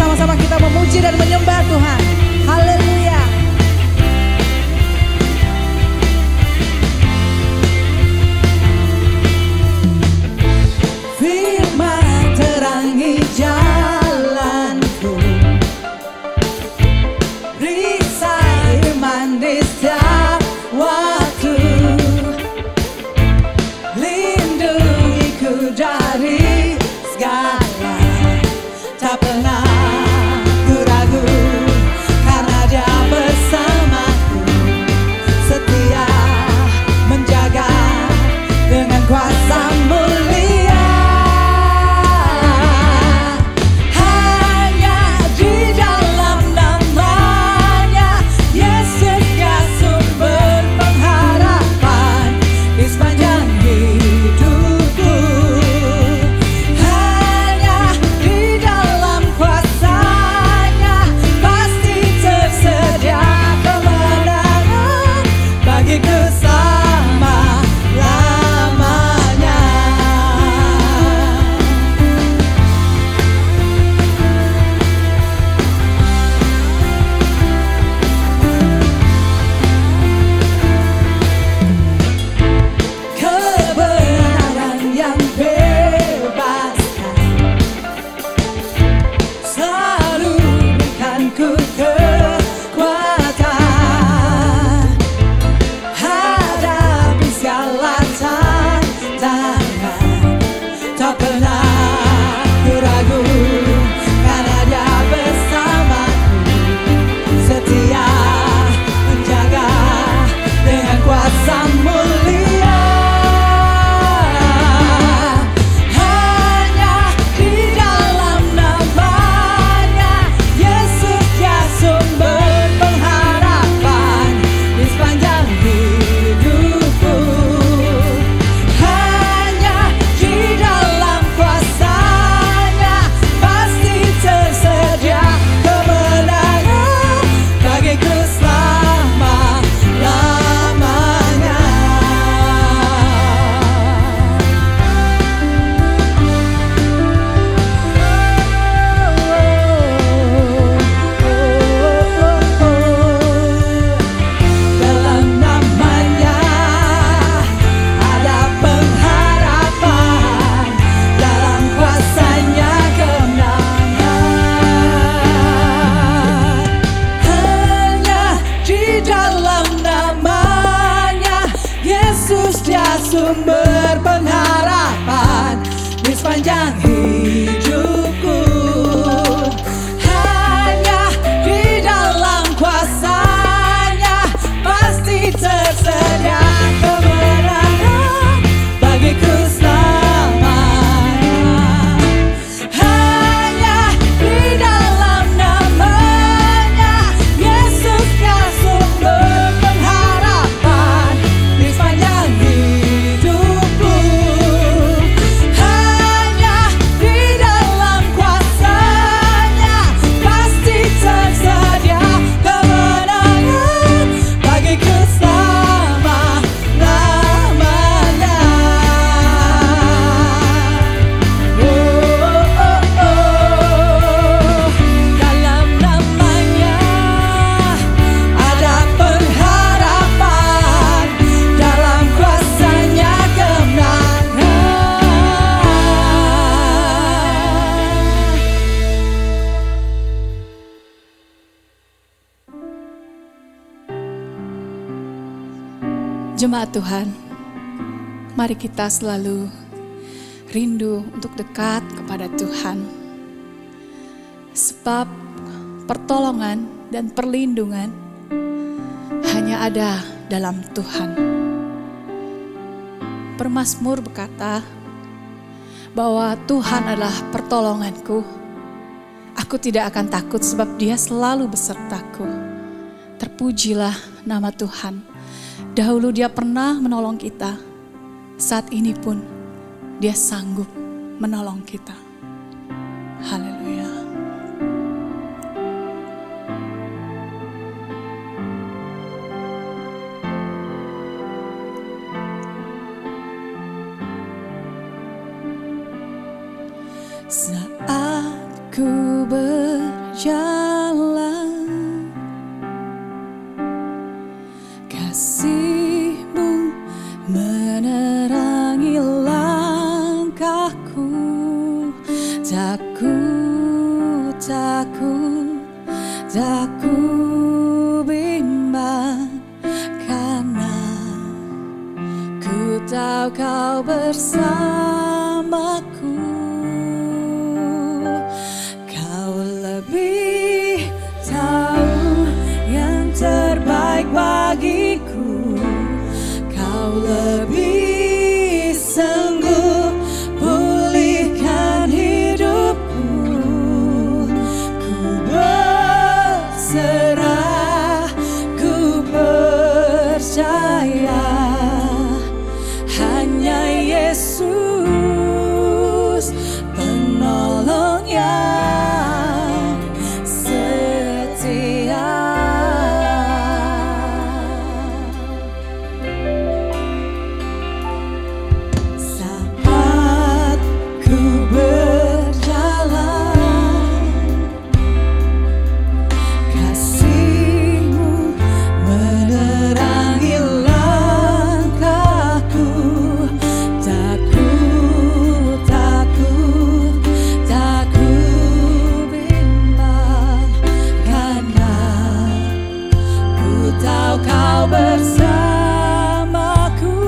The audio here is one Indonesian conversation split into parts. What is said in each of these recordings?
Sama-sama kita memuji dan menyembah Tuhan. Haleluya. Firman terangi jalanku, risai iman di setiap waktu, lindungiku dari segala. Tak pernah ku ragu karena Dia bersamaku, setia menjaga dengan kuasa mulia. Hanya di dalam namanya Yesus ya sumber pengharapan di sepanjang hidupku. Hanya di dalam kuasanya pasti tersedia kemenangan bagiku selama-lamanya. Kebenaran yang bebaskan selalu berikanku kekuatan hadapi segala tantangan. Tak pernah ku ragu karena Dia bersamaku, setia menjaga dengan kuasa mulia. Hanya di dalam namanya Yesus ya sumber pengharapan di sepanjang hidupku. Hanya di dalam kuasanya pasti tersedia kemenangan bagiku selama-lamanya. Dalam namanya ada pengharapan, dalam kuasanya kemenangan. Hanya di dalam namanya Yesus Dia sumber pengharapan di sepanjang hidupku. Hanya di dalam kuasanya pasti tersedia kemenangan bagiku selamanya. Hanya di dalam namanya Yesus ya sumber pengharapan di sepanjang hidupku. Hanya di dalam kuasanya pasti tersedia kemenangan bagiku selama-lamanya. Dalam namanya ada pengharapan, dalam kuasanya kemenangan. Jemaat Tuhan, mari kita selalu rindu untuk dekat kepada Tuhan, sebab pertolongan dan perlindungan hanya ada dalam Tuhan. Pemazmur berkata bahwa Tuhan adalah pertolonganku, aku tidak akan takut sebab Dia selalu besertaku. Terpujilah nama Tuhan. Dahulu Dia pernah menolong kita, saat ini pun Dia sanggup menolong kita. Haleluya. Saat ku ber berjalan, kasih-Mu menerangi langkahku. Takut, takut, takut bimbang, karena ku tahu Kau bersamaku. Kau lebih tahu yang terbaik bagiku. Kau lebih sanggup pulihkan hidupku. Ku berserah, ku percaya, hanya Yesus penolong yang setia. Saat ku berjalan, kasih-Mu menerangi langkahku. Takut, takut, takut bimbang, karena ku tahu Kau bersamaku.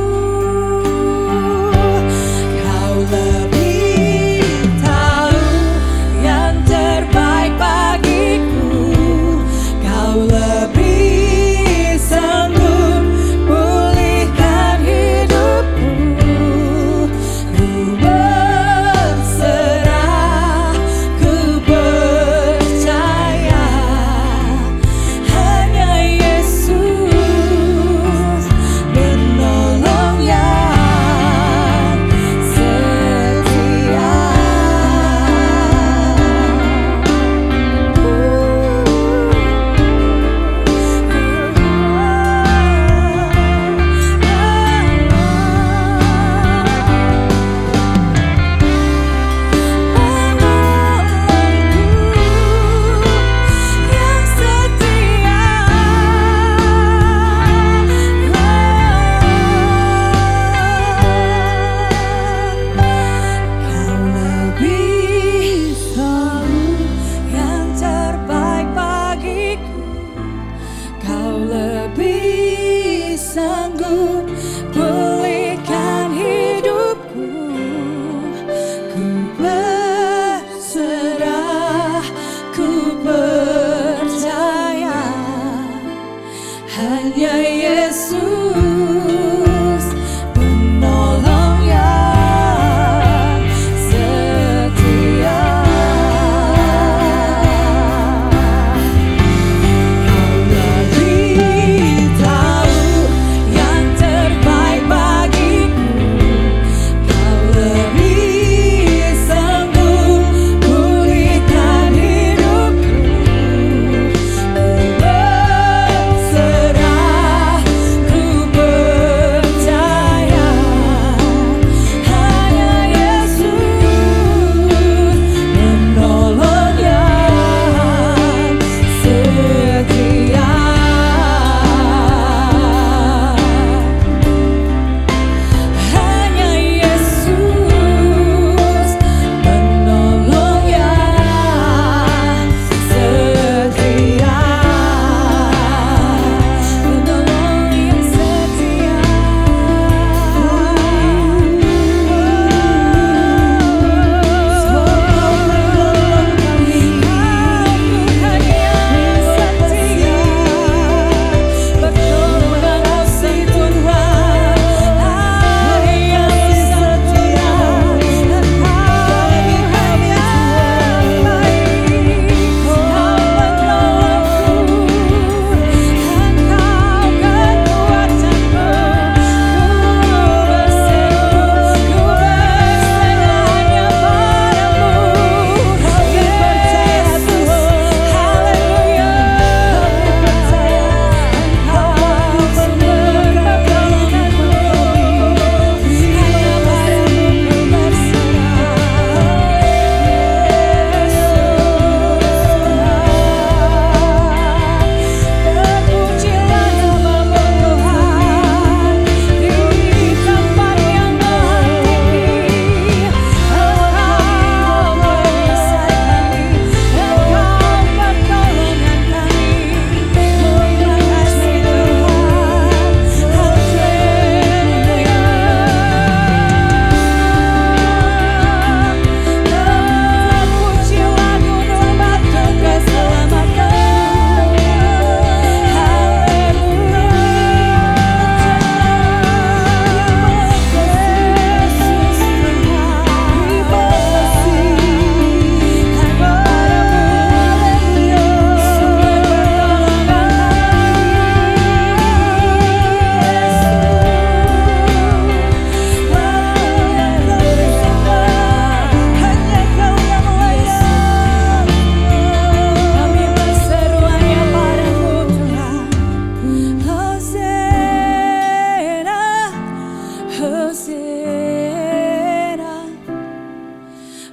Kau lebih tahu yang terbaik bagiku. Kau lebih sanggup pulihkan hidupku. Ku berserah, ku percaya, hanya Yesus penolong yang setia.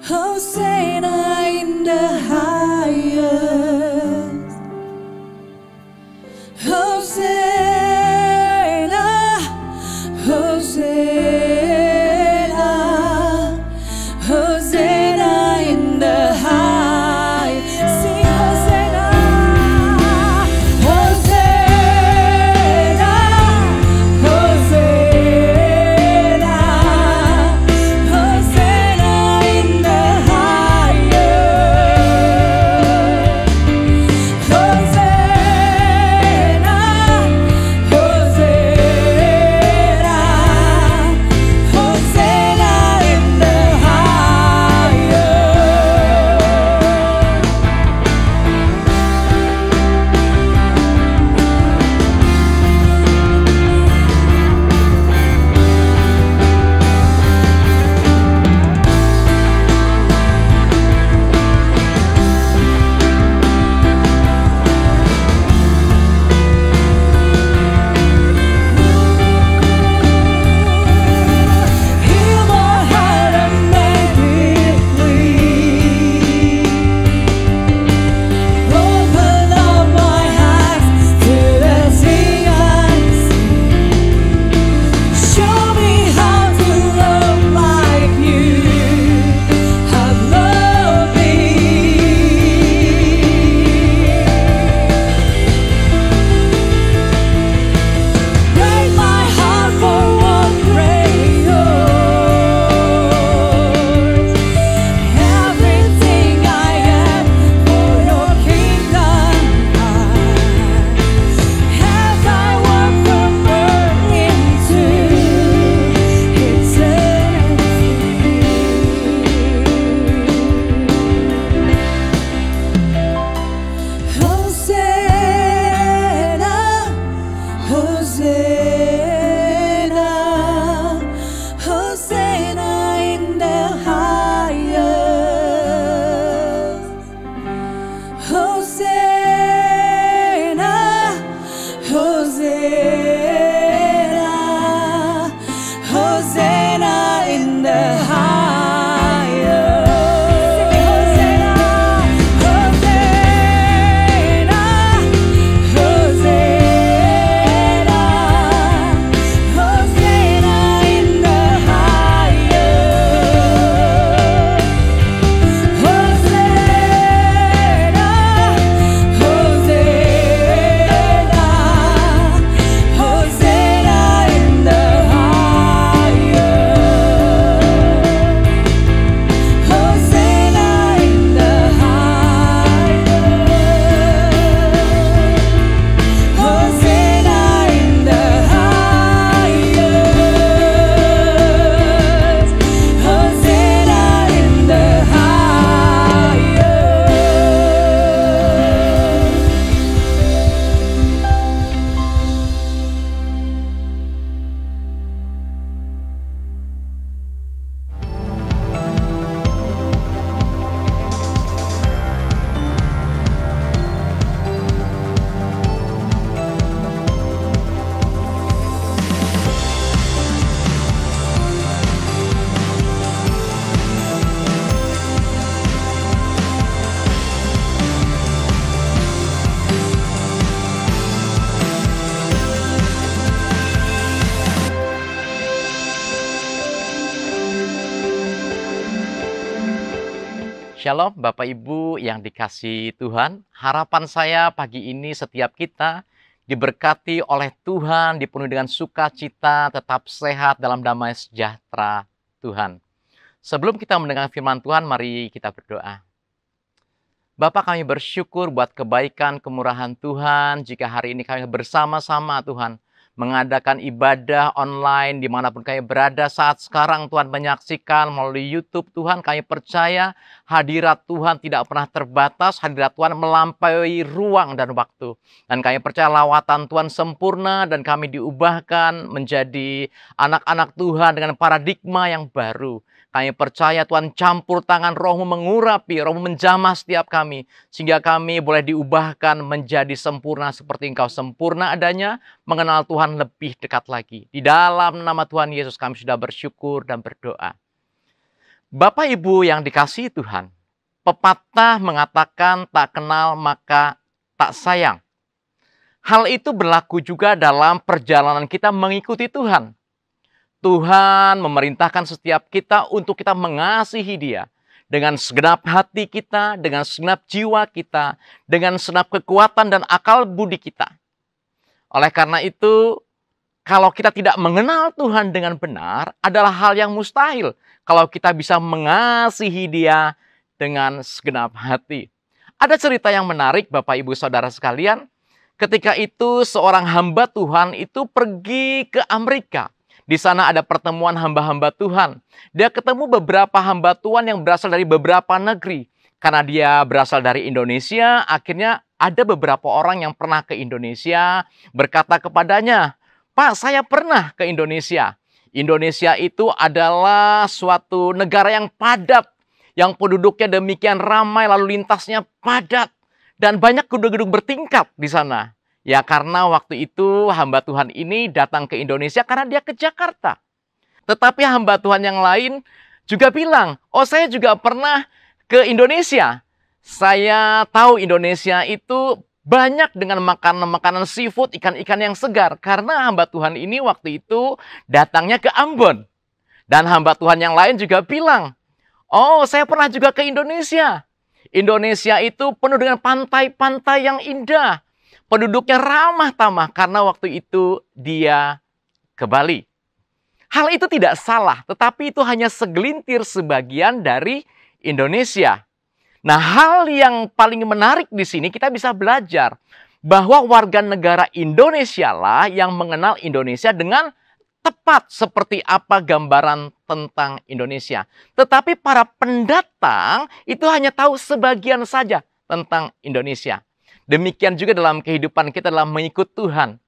Hosanna in the highest. Hosanna, Hosanna, Hosanna in the high. Sing Hosanna, Hosanna, Hosanna, Hosanna in the highest. Hosanna, Shalom Bapak Ibu yang dikasihi Tuhan. Harapan saya pagi ini setiap kita diberkati oleh Tuhan, dipenuhi dengan sukacita, tetap sehat dalam damai sejahtera Tuhan. Sebelum kita mendengar firman Tuhan, mari kita berdoa. Bapa, kami bersyukur buat kebaikan kemurahan Tuhan, jika hari ini kami bersama-sama Tuhan mengadakan ibadah online dimanapun kami berada saat sekarang. Tuhan menyaksikan melalui YouTube. Tuhan, kami percaya hadirat Tuhan tidak pernah terbatas. Hadirat Tuhan melampaui ruang dan waktu. Dan kami percaya lawatan Tuhan sempurna dan kami diubahkan menjadi anak-anak Tuhan dengan paradigma yang baru. Kami percaya Tuhan campur tangan Roh-Mu mengurapi, Roh-Mu menjamah setiap kami. Sehingga kami boleh diubahkan menjadi sempurna seperti Engkau sempurna adanya. Mengenal Tuhan lebih dekat lagi. Di dalam nama Tuhan Yesus kami sudah bersyukur dan berdoa. Bapak Ibu yang dikasihi Tuhan, pepatah mengatakan tak kenal maka tak sayang. Hal itu berlaku juga dalam perjalanan kita mengikuti Tuhan. Tuhan memerintahkan setiap kita untuk kita mengasihi Dia dengan segenap hati kita, dengan segenap jiwa kita, dengan segenap kekuatan dan akal budi kita. Oleh karena itu, kalau kita tidak mengenal Tuhan dengan benar, adalah hal yang mustahil kalau kita bisa mengasihi Dia dengan segenap hati. Ada cerita yang menarik, Bapak Ibu Saudara sekalian. Ketika itu seorang hamba Tuhan itu pergi ke Amerika. Di sana ada pertemuan hamba-hamba Tuhan. Dia ketemu beberapa hamba Tuhan yang berasal dari beberapa negeri. Karena dia berasal dari Indonesia, akhirnya ada beberapa orang yang pernah ke Indonesia berkata kepadanya, "Pak, saya pernah ke Indonesia. Indonesia itu adalah suatu negara yang padat, yang penduduknya demikian ramai, lalu lintasnya padat. Dan banyak gedung-gedung bertingkat di sana." Ya karena waktu itu hamba Tuhan ini datang ke Indonesia karena dia ke Jakarta. Tetapi hamba Tuhan yang lain juga bilang, "Oh, saya juga pernah ke Indonesia. Saya tahu Indonesia itu banyak dengan makanan-makanan seafood, ikan-ikan yang segar." Karena hamba Tuhan ini waktu itu datangnya ke Ambon. Dan hamba Tuhan yang lain juga bilang, "Oh, saya pernah juga ke Indonesia. Indonesia itu penuh dengan pantai-pantai yang indah. Penduduknya ramah tamah karena waktu itu dia ke Bali." Hal itu tidak salah, tetapi itu hanya segelintir sebagian dari Indonesia. Nah, hal yang paling menarik di sini kita bisa belajar bahwa warga negara Indonesia lah yang mengenal Indonesia dengan tepat seperti apa gambaran tentang Indonesia. Tetapi para pendatang itu hanya tahu sebagian saja tentang Indonesia. Demikian juga dalam kehidupan kita dalam mengikut Tuhan.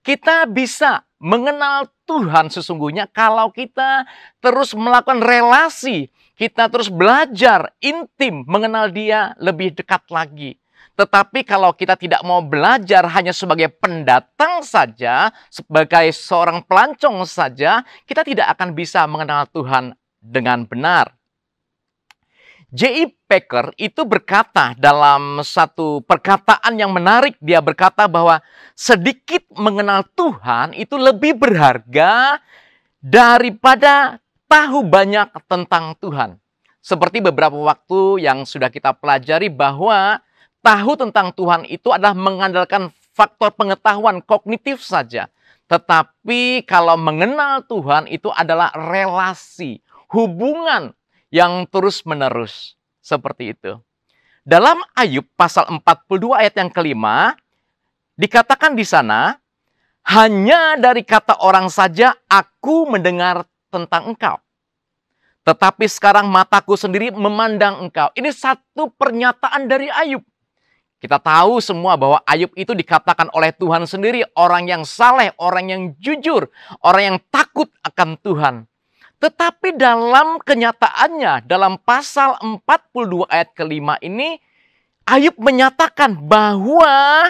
Kita bisa mengenal Tuhan sesungguhnya kalau kita terus melakukan relasi. Kita terus belajar intim mengenal Dia lebih dekat lagi. Tetapi kalau kita tidak mau belajar hanya sebagai pendatang saja, sebagai seorang pelancong saja, kita tidak akan bisa mengenal Tuhan dengan benar. J.I. Packer itu berkata dalam satu perkataan yang menarik, dia berkata bahwa sedikit mengenal Tuhan itu lebih berharga daripada tahu banyak tentang Tuhan. Seperti beberapa waktu yang sudah kita pelajari bahwa tahu tentang Tuhan itu adalah mengandalkan faktor pengetahuan kognitif saja. Tetapi kalau mengenal Tuhan itu adalah relasi, hubungan yang terus-menerus. Seperti itu. Dalam Ayub pasal 42 ayat yang kelima, dikatakan di sana, "Hanya dari kata orang saja aku mendengar tentang engkau. Tetapi sekarang mataku sendiri memandang engkau." Ini satu pernyataan dari Ayub. Kita tahu semua bahwa Ayub itu dikatakan oleh Tuhan sendiri orang yang saleh, orang yang jujur, orang yang takut akan Tuhan. Tetapi dalam kenyataannya, dalam pasal 42 ayat kelima ini, Ayub menyatakan bahwa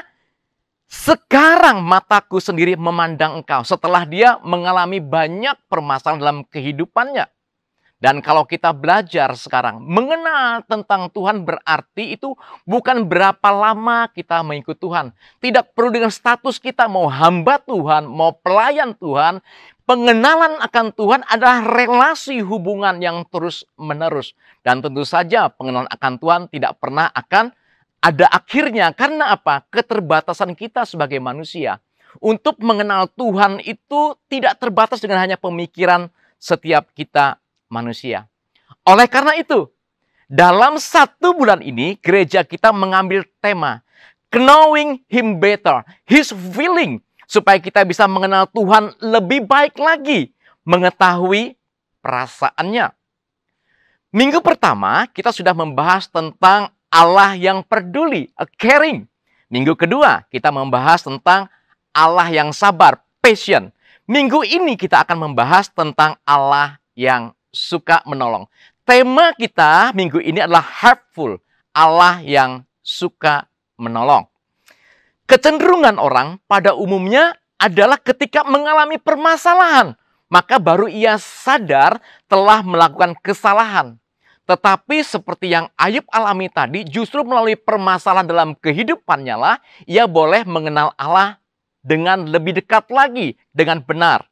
sekarang mataku sendiri memandang engkau. Setelah dia mengalami banyak permasalahan dalam kehidupannya. Dan kalau kita belajar sekarang, mengenal tentang Tuhan berarti itu bukan berapa lama kita mengikut Tuhan. Tidak perlu dengan status kita mau hamba Tuhan, mau pelayan Tuhan. Pengenalan akan Tuhan adalah relasi hubungan yang terus-menerus. Dan tentu saja pengenalan akan Tuhan tidak pernah akan ada akhirnya. Karena apa? Keterbatasan kita sebagai manusia. Untuk mengenal Tuhan itu tidak terbatas dengan hanya pemikiran setiap kita manusia. Oleh karena itu, dalam 1 bulan ini, gereja kita mengambil tema Knowing Him Better, His Willing, supaya kita bisa mengenal Tuhan lebih baik lagi, mengetahui perasaannya. Minggu pertama, kita sudah membahas tentang Allah yang peduli, caring. Minggu kedua, kita membahas tentang Allah yang sabar, patient. Minggu ini kita akan membahas tentang Allah yang suka menolong. Tema kita minggu ini adalah helpful, Allah yang suka menolong. Kecenderungan orang pada umumnya adalah ketika mengalami permasalahan, maka baru ia sadar telah melakukan kesalahan. Tetapi seperti yang Ayub alami tadi, justru melalui permasalahan dalam kehidupannya lah, ia boleh mengenal Allah dengan lebih dekat lagi, dengan benar.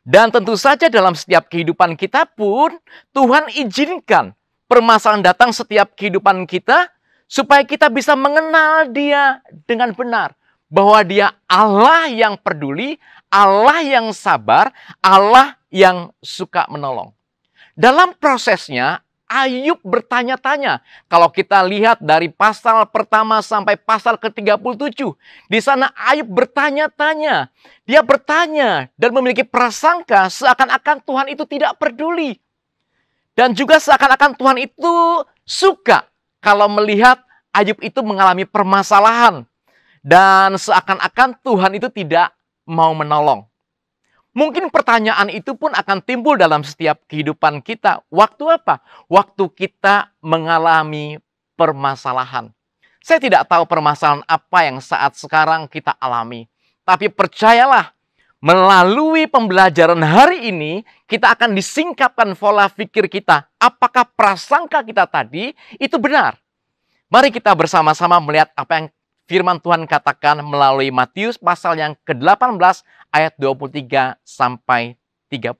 Dan tentu saja dalam setiap kehidupan kita pun, Tuhan izinkan permasalahan datang setiap kehidupan kita, supaya kita bisa mengenal Dia dengan benar. Bahwa Dia Allah yang peduli, Allah yang sabar, Allah yang suka menolong. Dalam prosesnya, Ayub bertanya-tanya. Kalau kita lihat dari pasal pertama sampai pasal ke-37, di sana Ayub bertanya-tanya. Dia bertanya dan memiliki prasangka seakan-akan Tuhan itu tidak peduli. Dan juga seakan-akan Tuhan itu suka kalau melihat Ayub itu mengalami permasalahan. Dan seakan-akan Tuhan itu tidak mau menolong. Mungkin pertanyaan itu pun akan timbul dalam setiap kehidupan kita. Waktu apa? Waktu kita mengalami permasalahan. Saya tidak tahu permasalahan apa yang saat sekarang kita alami. Tapi percayalah, melalui pembelajaran hari ini, kita akan disingkapkan pola pikir kita. Apakah prasangka kita tadi itu benar? Mari kita bersama-sama melihat apa yang firman Tuhan katakan melalui Matius pasal yang ke-18 ayat 23 sampai 35.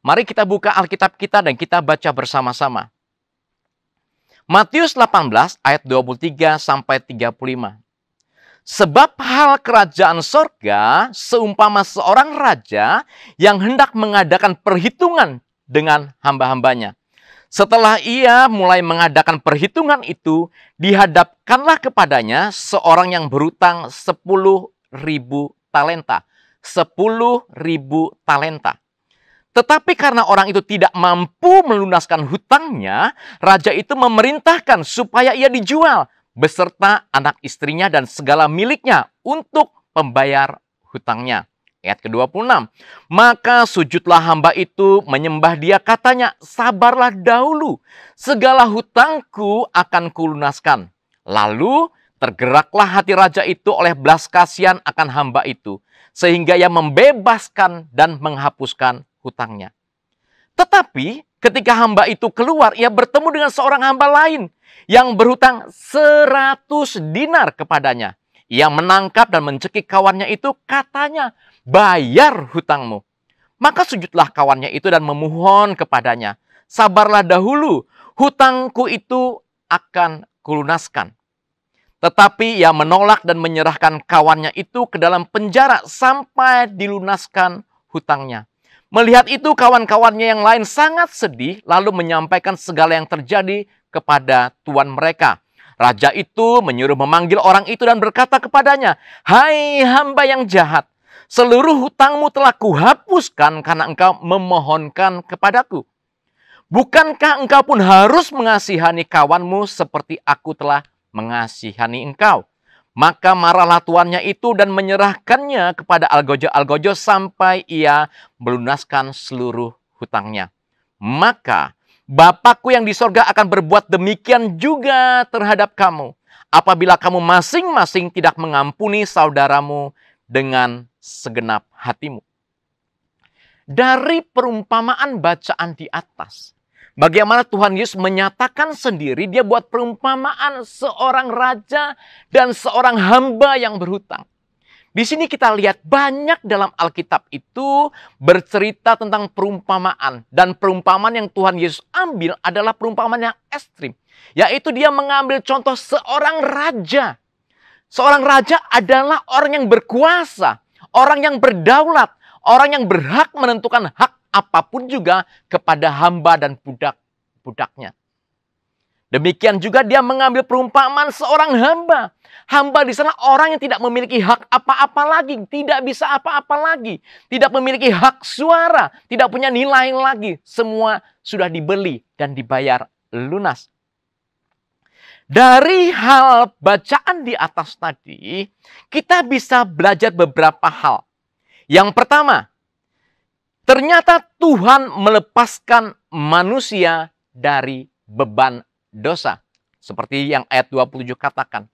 Mari kita buka Alkitab kita dan kita baca bersama-sama. Matius 18 ayat 23 sampai 35. Sebab hal kerajaan sorga seumpama seorang raja yang hendak mengadakan perhitungan dengan hamba-hambanya. Setelah ia mulai mengadakan perhitungan itu, dihadapkanlah kepadanya seorang yang berutang 10.000 talenta. 10.000 talenta. Tetapi karena orang itu tidak mampu melunaskan hutangnya, raja itu memerintahkan supaya ia dijual beserta anak istrinya dan segala miliknya untuk membayar hutangnya. Ayat ke-26. Maka sujudlah hamba itu menyembah dia, katanya, sabarlah dahulu, segala hutangku akan kulunaskan. Lalu tergeraklah hati raja itu oleh belas kasihan akan hamba itu, sehingga ia membebaskan dan menghapuskan hutangnya. Tetapi ketika hamba itu keluar, ia bertemu dengan seorang hamba lain yang berhutang 100 dinar kepadanya. Ia menangkap dan mencekik kawannya itu, katanya, bayar hutangmu. Maka sujudlah kawannya itu dan memohon kepadanya, sabarlah dahulu, hutangku itu akan kulunaskan. Tetapi ia menolak dan menyerahkan kawannya itu ke dalam penjara sampai dilunaskan hutangnya. Melihat itu kawan-kawannya yang lain sangat sedih, lalu menyampaikan segala yang terjadi kepada tuan mereka. Raja itu menyuruh memanggil orang itu dan berkata kepadanya, hai hamba yang jahat, seluruh hutangmu telah kuhapuskan karena engkau memohonkan kepadaku. Bukankah engkau pun harus mengasihani kawanmu seperti aku telah mengasihani engkau? Maka marahlah tuannya itu dan menyerahkannya kepada algojo-algojo sampai ia melunaskan seluruh hutangnya. Maka Bapakku yang di sorga akan berbuat demikian juga terhadap kamu, apabila kamu masing-masing tidak mengampuni saudaramu dengan segenap hatimu. Dari perumpamaan bacaan di atas, bagaimana Tuhan Yesus menyatakan sendiri, dia buat perumpamaan seorang raja dan seorang hamba yang berhutang. Di sini kita lihat banyak dalam Alkitab itu bercerita tentang perumpamaan. Dan perumpamaan yang Tuhan Yesus ambil adalah perumpamaan yang ekstrim. Yaitu dia mengambil contoh seorang raja. Seorang raja adalah orang yang berkuasa, orang yang berdaulat, orang yang berhak menentukan hak apapun juga kepada hamba dan budak-budaknya. Demikian juga dia mengambil perumpamaan seorang hamba. Hamba di sana orang yang tidak memiliki hak apa-apa lagi, tidak bisa apa-apa lagi, tidak memiliki hak suara, tidak punya nilai lagi. Semua sudah dibeli dan dibayar lunas. Dari hal bacaan di atas tadi, kita bisa belajar beberapa hal. Yang pertama, ternyata Tuhan melepaskan manusia dari beban dosa. Seperti yang ayat 27 katakan.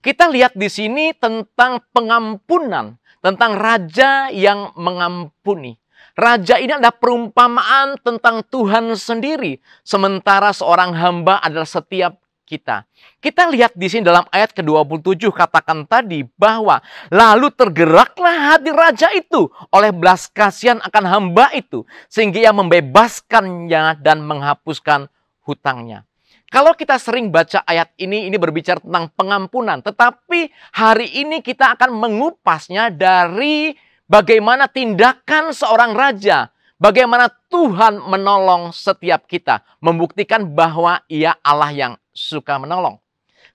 Kita lihat di sini tentang pengampunan, tentang raja yang mengampuni. Raja ini adalah perumpamaan tentang Tuhan sendiri, sementara seorang hamba adalah setiap kita. Kita lihat di sini dalam ayat ke-27 katakan tadi bahwa lalu tergeraklah hati raja itu oleh belas kasihan akan hamba itu, sehingga ia membebaskannya dan menghapuskan hutangnya. Kalau kita sering baca ayat ini berbicara tentang pengampunan. Tetapi hari ini kita akan mengupasnya dari bagaimana tindakan seorang raja. Bagaimana Tuhan menolong setiap kita. Membuktikan bahwa Ia Allah yang suka menolong.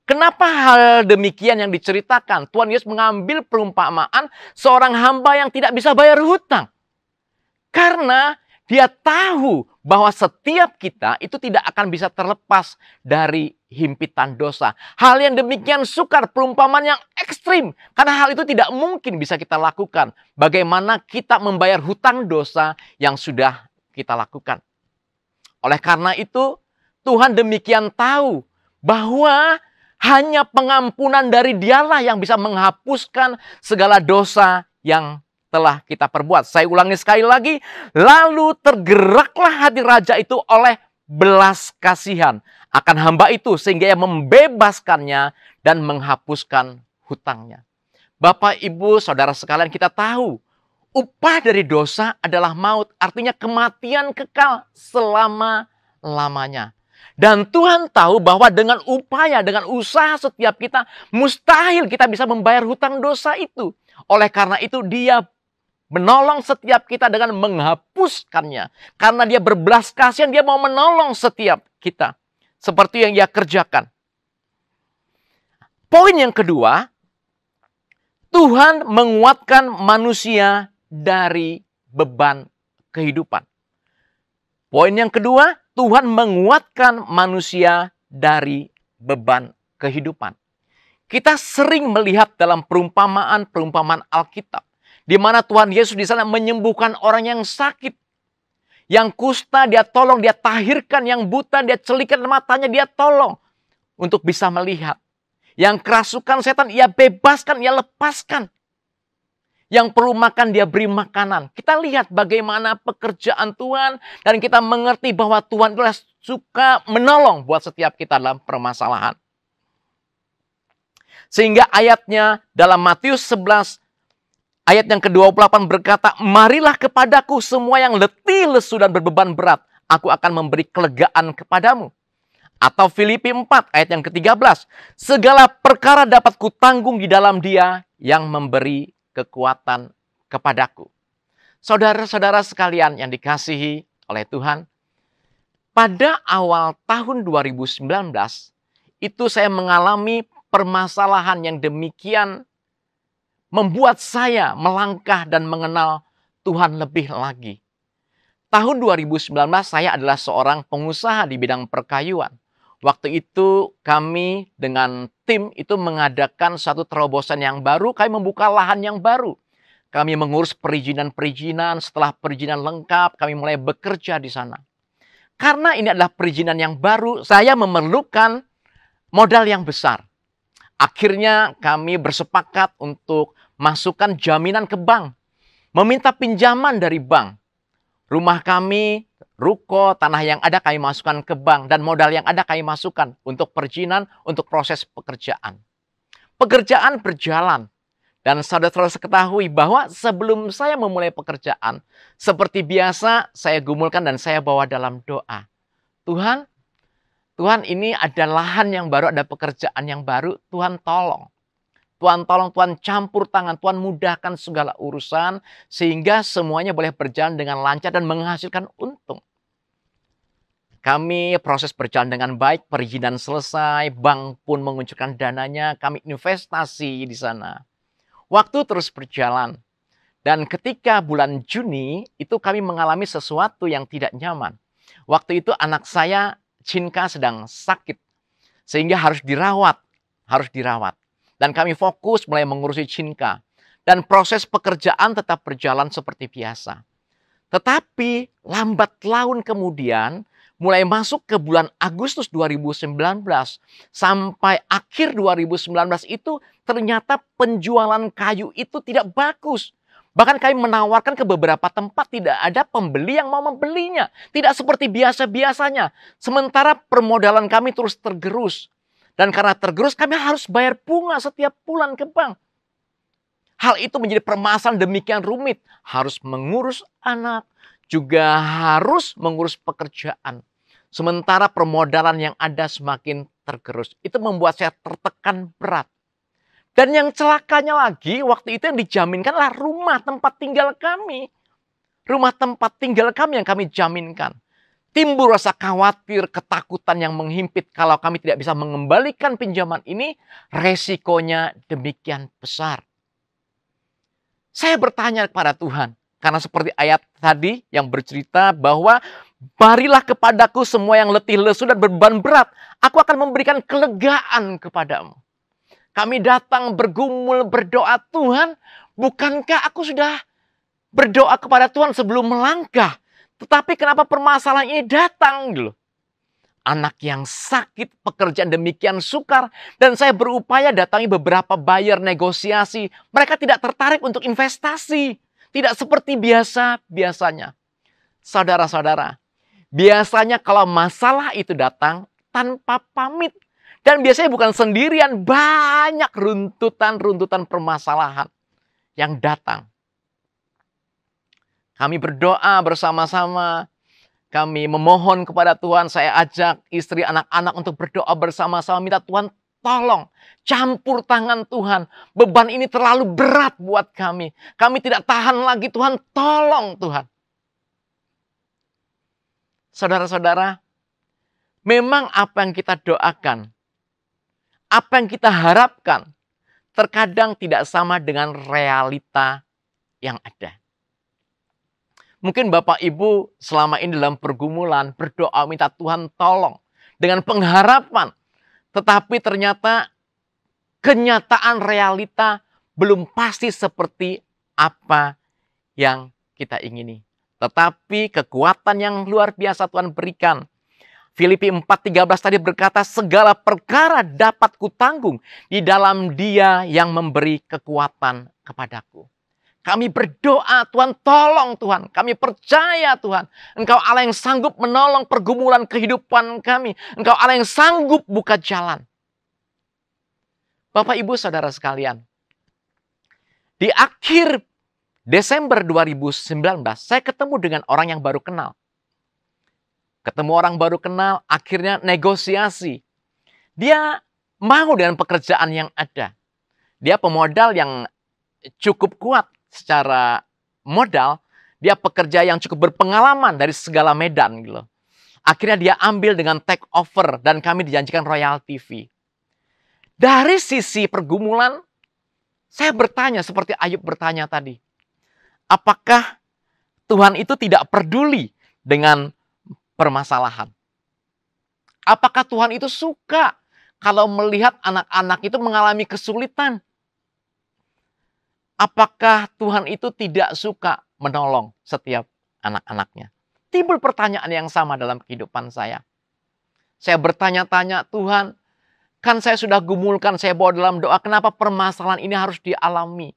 Kenapa hal demikian yang diceritakan? Tuhan Yesus mengambil perumpamaan seorang hamba yang tidak bisa bayar hutang. Karena Dia tahu bahwa setiap kita itu tidak akan bisa terlepas dari himpitan dosa. Hal yang demikian sukar, perumpamaan yang ekstrim. Karena hal itu tidak mungkin bisa kita lakukan. Bagaimana kita membayar hutang dosa yang sudah kita lakukan. Oleh karena itu, Tuhan demikian tahu bahwa hanya pengampunan dari Dialah yang bisa menghapuskan segala dosa yang telah kita perbuat. Saya ulangi sekali lagi. Lalu tergeraklah hati raja itu oleh belas kasihan akan hamba itu, sehingga ia membebaskannya dan menghapuskan hutangnya. Bapak, Ibu, Saudara sekalian, kita tahu upah dari dosa adalah maut. Artinya kematian kekal selama-lamanya. Dan Tuhan tahu bahwa dengan upaya, dengan usaha setiap kita, mustahil kita bisa membayar hutang dosa itu. Oleh karena itu Dia menolong setiap kita dengan menghapuskannya. Karena Dia berbelas kasihan, Dia mau menolong setiap kita. Seperti yang Dia kerjakan. Poin yang kedua, Tuhan menguatkan manusia dari beban kehidupan. Poin yang kedua, Tuhan menguatkan manusia dari beban kehidupan. Kita sering melihat dalam perumpamaan Alkitab, di mana Tuhan Yesus di sana menyembuhkan orang yang sakit. Yang kusta Dia tolong, Dia tahirkan. Yang buta Dia celikan matanya, Dia tolong untuk bisa melihat. Yang kerasukan setan Ia bebaskan, Ia lepaskan. Yang perlu makan Dia beri makanan. Kita lihat bagaimana pekerjaan Tuhan. Dan kita mengerti bahwa Tuhan adalah suka menolong buat setiap kita dalam permasalahan. Sehingga ayatnya dalam Matius 11 ayat yang ke-28 berkata, marilah kepadaku semua yang letih, lesu, dan berbeban berat. Aku akan memberi kelegaan kepadamu. Atau Filipi 4 ayat yang ke-13. Segala perkara dapat kutanggung di dalam Dia yang memberi kekuatan kepadaku. Saudara-saudara sekalian yang dikasihi oleh Tuhan. Pada awal tahun 2019, itu saya mengalami permasalahan yang demikian membuat saya melangkah dan mengenal Tuhan lebih lagi. Tahun 2019 saya adalah seorang pengusaha di bidang perkayuan. Waktu itu kami dengan tim itu mengadakan satu terobosan yang baru. Kami membuka lahan yang baru. Kami mengurus perizinan-perizinan. Setelah perizinan lengkap, kami mulai bekerja di sana. Karena ini adalah perizinan yang baru, saya memerlukan modal yang besar. Akhirnya kami bersepakat untuk masukkan jaminan ke bank. Meminta pinjaman dari bank. Rumah kami, ruko, tanah yang ada kami masukkan ke bank. Dan modal yang ada kami masukkan untuk perizinan, untuk proses pekerjaan. Pekerjaan berjalan. Dan saudara-saudara ketahui bahwa sebelum saya memulai pekerjaan, seperti biasa saya gumulkan dan saya bawa dalam doa. Tuhan ini ada lahan yang baru, ada pekerjaan yang baru, Tuhan tolong. Tuhan tolong, Tuhan campur tangan, Tuhan mudahkan segala urusan, sehingga semuanya boleh berjalan dengan lancar dan menghasilkan untung. Kami proses berjalan dengan baik, perizinan selesai, bank pun menguncurkan dananya, kami investasi di sana. Waktu terus berjalan. Dan ketika bulan Juni, itu kami mengalami sesuatu yang tidak nyaman. Waktu itu anak saya, Cinka, sedang sakit. Sehingga harus dirawat. Dan kami fokus mulai mengurusi Cinka. Dan proses pekerjaan tetap berjalan seperti biasa. Tetapi lambat laun kemudian mulai masuk ke bulan Agustus 2019 sampai akhir 2019 itu ternyata penjualan kayu itu tidak bagus. Bahkan kami menawarkan ke beberapa tempat tidak ada pembeli yang mau membelinya. Tidak seperti biasa-biasanya. Sementara permodalan kami terus tergerus. Dan karena tergerus kami harus bayar bunga setiap bulan ke bank. Hal itu menjadi permasalahan demikian rumit. Harus mengurus anak, juga harus mengurus pekerjaan. Sementara permodalan yang ada semakin tergerus. Itu membuat saya tertekan berat. Dan yang celakanya lagi, waktu itu yang dijaminkanlah rumah tempat tinggal kami. Rumah tempat tinggal kami yang kami jaminkan. Timbul rasa khawatir, ketakutan yang menghimpit kalau kami tidak bisa mengembalikan pinjaman ini, resikonya demikian besar. Saya bertanya kepada Tuhan, karena seperti ayat tadi yang bercerita bahwa barilah kepadaku semua yang letih lesu dan beban berat, aku akan memberikan kelegaan kepadamu. Kami datang bergumul berdoa, Tuhan, bukankah aku sudah berdoa kepada Tuhan sebelum melangkah? Tetapi kenapa permasalahan ini datang? Anak yang sakit, pekerjaan demikian sukar, dan saya berupaya datangi beberapa buyer negosiasi. Mereka tidak tertarik untuk investasi. Tidak seperti biasanya. Saudara-saudara, biasanya kalau masalah itu datang tanpa pamit. Dan biasanya bukan sendirian, banyak runtutan permasalahan yang datang. Kami berdoa bersama-sama. Kami memohon kepada Tuhan, saya ajak istri anak-anak untuk berdoa bersama-sama. Minta Tuhan tolong, campur tangan Tuhan. Beban ini terlalu berat buat kami. Kami tidak tahan lagi, Tuhan tolong Tuhan. Saudara-saudara, memang apa yang kita doakan, apa yang kita harapkan, terkadang tidak sama dengan realita yang ada. Mungkin Bapak Ibu selama ini dalam pergumulan berdoa minta Tuhan tolong dengan pengharapan. Tetapi ternyata kenyataan realita belum pasti seperti apa yang kita ingini. Tetapi kekuatan yang luar biasa Tuhan berikan. Filipi 4:13 tadi berkata, segala perkara dapat kutanggung di dalam Dia yang memberi kekuatan kepadaku. Kami berdoa, Tuhan tolong Tuhan. Kami percaya Tuhan. Engkau Allah yang sanggup menolong pergumulan kehidupan kami. Engkau Allah yang sanggup buka jalan. Bapak Ibu Saudara sekalian. Di akhir Desember 2019, saya ketemu dengan orang yang baru kenal. Ketemu orang baru kenal, akhirnya negosiasi. Dia mau dengan pekerjaan yang ada. Dia pemodal yang cukup kuat. Secara modal, dia pekerja yang cukup berpengalaman dari segala medan. Gitu. Akhirnya dia ambil dengan take over dan kami dijanjikan royalty fee. Dari sisi pergumulan, saya bertanya seperti Ayub bertanya tadi. Apakah Tuhan itu tidak peduli dengan permasalahan? Apakah Tuhan itu suka kalau melihat anak-anak itu mengalami kesulitan? Apakah Tuhan itu tidak suka menolong setiap anak-anaknya? Timbul pertanyaan yang sama dalam kehidupan saya. Saya bertanya-tanya, Tuhan, kan saya sudah gumulkan, saya bawa dalam doa, kenapa permasalahan ini harus dialami?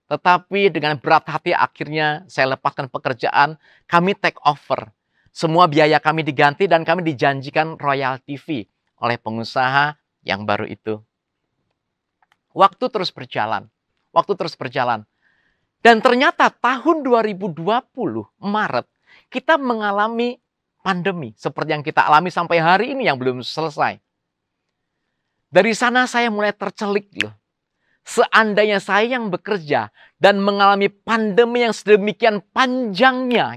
Tetapi dengan berat hati akhirnya saya lepaskan pekerjaan, kami take over. Semua biaya kami diganti dan kami dijanjikan royalty fee oleh pengusaha yang baru itu. Waktu terus berjalan. Dan ternyata tahun 2020, Maret, kita mengalami pandemi. Seperti yang kita alami sampai hari ini yang belum selesai. Dari sana saya mulai tercelik. Seandainya saya yang bekerja dan mengalami pandemi yang sedemikian panjangnya.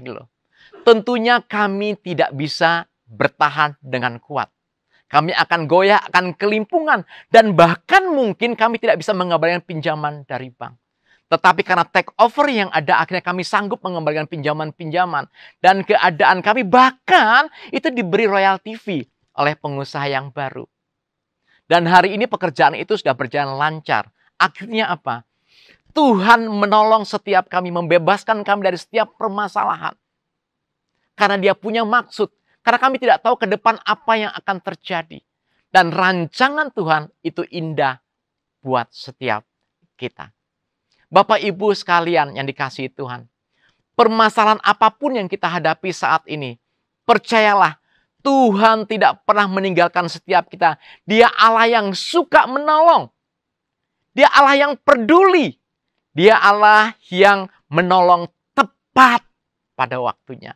Tentunya kami tidak bisa bertahan dengan kuat. Kami akan goyah, akan kelimpungan. Dan bahkan mungkin kami tidak bisa mengembalikan pinjaman dari bank. Tetapi karena take over yang ada, akhirnya kami sanggup mengembalikan pinjaman-pinjaman. Dan keadaan kami bahkan itu diberi royalty fee oleh pengusaha yang baru. Dan hari ini pekerjaan itu sudah berjalan lancar. Akhirnya apa? Tuhan menolong setiap kami, membebaskan kami dari setiap permasalahan. Karena Dia punya maksud. Karena kami tidak tahu ke depan apa yang akan terjadi. Dan rancangan Tuhan itu indah buat setiap kita. Bapak Ibu sekalian yang dikasihi Tuhan, permasalahan apapun yang kita hadapi saat ini, percayalah, Tuhan tidak pernah meninggalkan setiap kita. Dia Allah yang suka menolong. Dia Allah yang peduli. Dia Allah yang menolong tepat pada waktunya.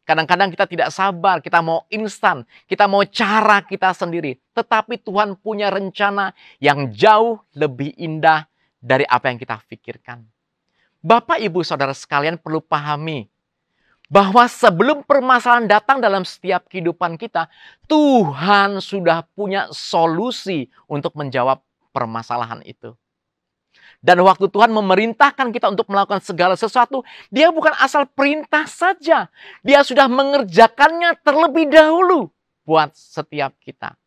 Kadang-kadang kita tidak sabar, kita mau instan, kita mau cara kita sendiri. Tetapi Tuhan punya rencana yang jauh lebih indah dari apa yang kita pikirkan. Bapak, Ibu, Saudara sekalian perlu pahami bahwa sebelum permasalahan datang dalam setiap kehidupan kita, Tuhan sudah punya solusi untuk menjawab permasalahan itu. Dan waktu Tuhan memerintahkan kita untuk melakukan segala sesuatu, Dia bukan asal perintah saja. Dia sudah mengerjakannya terlebih dahulu buat setiap kita.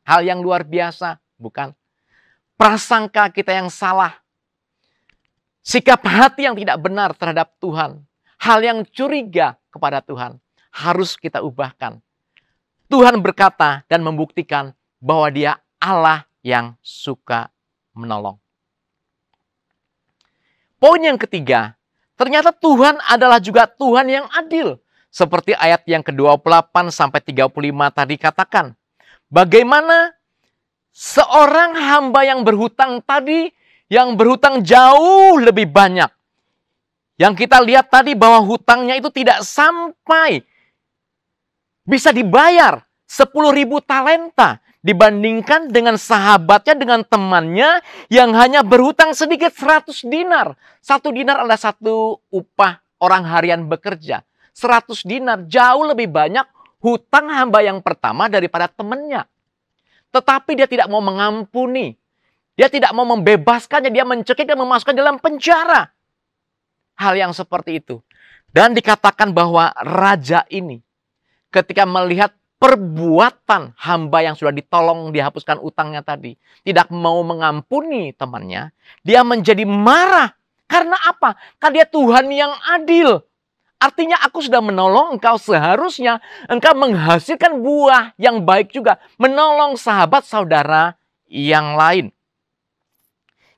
Hal yang luar biasa, bukan? Prasangka kita yang salah. Sikap hati yang tidak benar terhadap Tuhan. Hal yang curiga kepada Tuhan harus kita ubahkan. Tuhan berkata dan membuktikan bahwa Dia Allah yang suka menolong. Poin yang ketiga, ternyata Tuhan adalah juga Tuhan yang adil. Seperti ayat yang ke-28 sampai 35 tadi katakan. Bagaimana seorang hamba yang berhutang tadi, yang berhutang jauh lebih banyak. Yang kita lihat tadi bahwa hutangnya itu tidak sampai bisa dibayar 10.000 talenta. Dibandingkan dengan sahabatnya, dengan temannya yang hanya berhutang sedikit 100 dinar. 1 dinar adalah 1 upah orang harian bekerja. 100 dinar jauh lebih banyak hutang hamba yang pertama daripada temannya. Tetapi dia tidak mau mengampuni. Dia tidak mau membebaskannya, dia mencekik dan memasukkan dalam penjara. Hal yang seperti itu. Dan dikatakan bahwa raja ini ketika melihat perbuatan hamba yang sudah ditolong dihapuskan utangnya tadi, tidak mau mengampuni temannya, dia menjadi marah. Karena apa? Karena dia Tuhan yang adil. Artinya aku sudah menolong engkau, seharusnya engkau menghasilkan buah yang baik juga. Menolong sahabat saudara yang lain.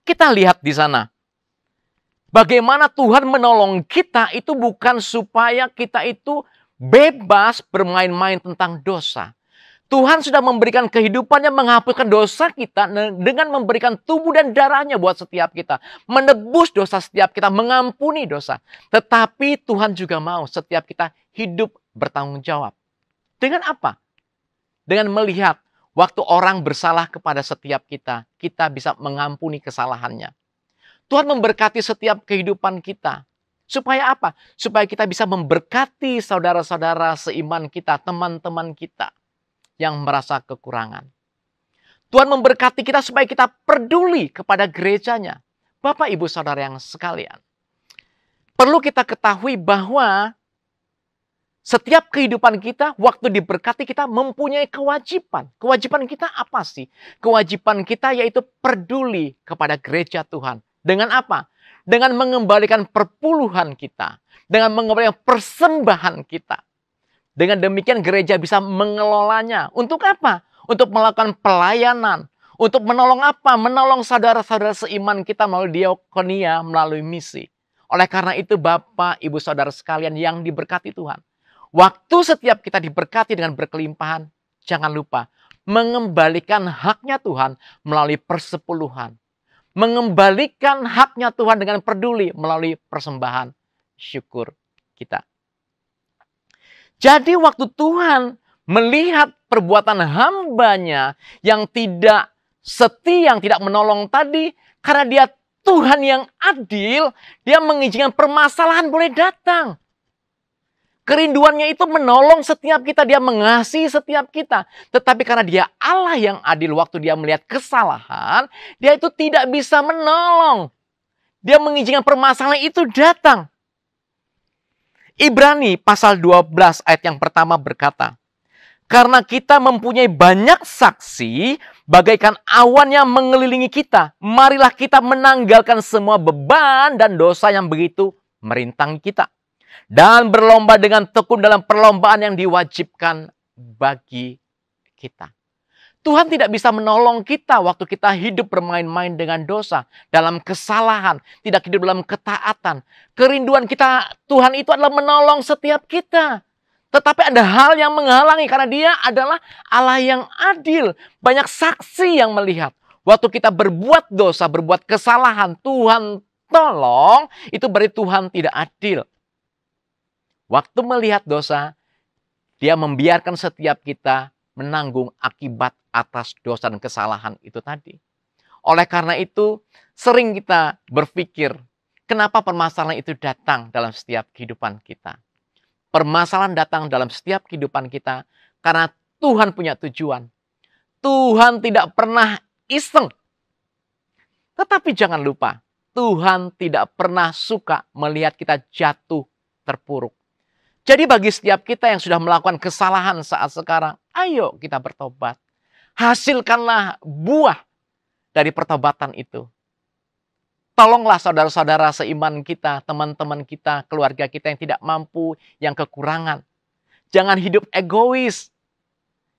Kita lihat di sana. Bagaimana Tuhan menolong kita itu bukan supaya kita itu bebas bermain-main tentang dosa. Tuhan sudah memberikan kehidupannya menghapuskan dosa kita dengan memberikan tubuh dan darahnya buat setiap kita. Menebus dosa setiap kita, mengampuni dosa. Tetapi Tuhan juga mau setiap kita hidup bertanggung jawab. Dengan apa? Dengan melihat waktu orang bersalah kepada setiap kita, kita bisa mengampuni kesalahannya. Tuhan memberkati setiap kehidupan kita. Supaya apa? Supaya kita bisa memberkati saudara-saudara seiman kita, teman-teman kita yang merasa kekurangan. Tuhan memberkati kita supaya kita peduli kepada gerejanya. Bapak, Ibu, Saudara yang sekalian. Perlu kita ketahui bahwa setiap kehidupan kita, waktu diberkati kita mempunyai kewajiban. Kewajiban kita apa sih? Kewajiban kita yaitu peduli kepada gereja Tuhan. Dengan apa? Dengan mengembalikan perpuluhan kita. Dengan mengembalikan persembahan kita. Dengan demikian gereja bisa mengelolanya. Untuk apa? Untuk melakukan pelayanan. Untuk menolong apa? Menolong saudara-saudara seiman kita melalui diakonia, melalui misi. Oleh karena itu Bapak, Ibu, Saudara sekalian yang diberkati Tuhan. Waktu setiap kita diberkati dengan berkelimpahan, jangan lupa mengembalikan haknya Tuhan melalui persepuluhan. Mengembalikan haknya Tuhan dengan peduli melalui persembahan syukur kita. Jadi waktu Tuhan melihat perbuatan hambanya yang tidak setia, yang tidak menolong tadi, karena dia Tuhan yang adil, dia mengizinkan permasalahan boleh datang. Kerinduannya itu menolong setiap kita, dia mengasihi setiap kita. Tetapi karena dia Allah yang adil, waktu dia melihat kesalahan, dia itu tidak bisa menolong. Dia mengizinkan permasalahan itu datang. Ibrani pasal 12 ayat yang pertama berkata, karena kita mempunyai banyak saksi, bagaikan awan yang mengelilingi kita, marilah kita menanggalkan semua beban dan dosa yang begitu merintangi kita. Dan berlomba dengan tekun dalam perlombaan yang diwajibkan bagi kita. Tuhan tidak bisa menolong kita waktu kita hidup bermain-main dengan dosa, dalam kesalahan, tidak hidup dalam ketaatan. Kerinduan kita, Tuhan itu adalah menolong setiap kita. Tetapi ada hal yang menghalangi karena Dia adalah Allah yang adil. Banyak saksi yang melihat. Waktu kita berbuat dosa, berbuat kesalahan, Tuhan tolong, itu berarti Tuhan tidak adil. Waktu melihat dosa, Dia membiarkan setiap kita menanggung akibat atas dosa dan kesalahan itu tadi. Oleh karena itu, sering kita berpikir, kenapa permasalahan itu datang dalam setiap kehidupan kita? Permasalahan datang dalam setiap kehidupan kita karena Tuhan punya tujuan. Tuhan tidak pernah iseng. Tetapi jangan lupa, Tuhan tidak pernah suka melihat kita jatuh terpuruk. Jadi bagi setiap kita yang sudah melakukan kesalahan saat sekarang, ayo kita bertobat. Hasilkanlah buah dari pertobatan itu. Tolonglah saudara-saudara seiman kita, teman-teman kita, keluarga kita yang tidak mampu, yang kekurangan. Jangan hidup egois.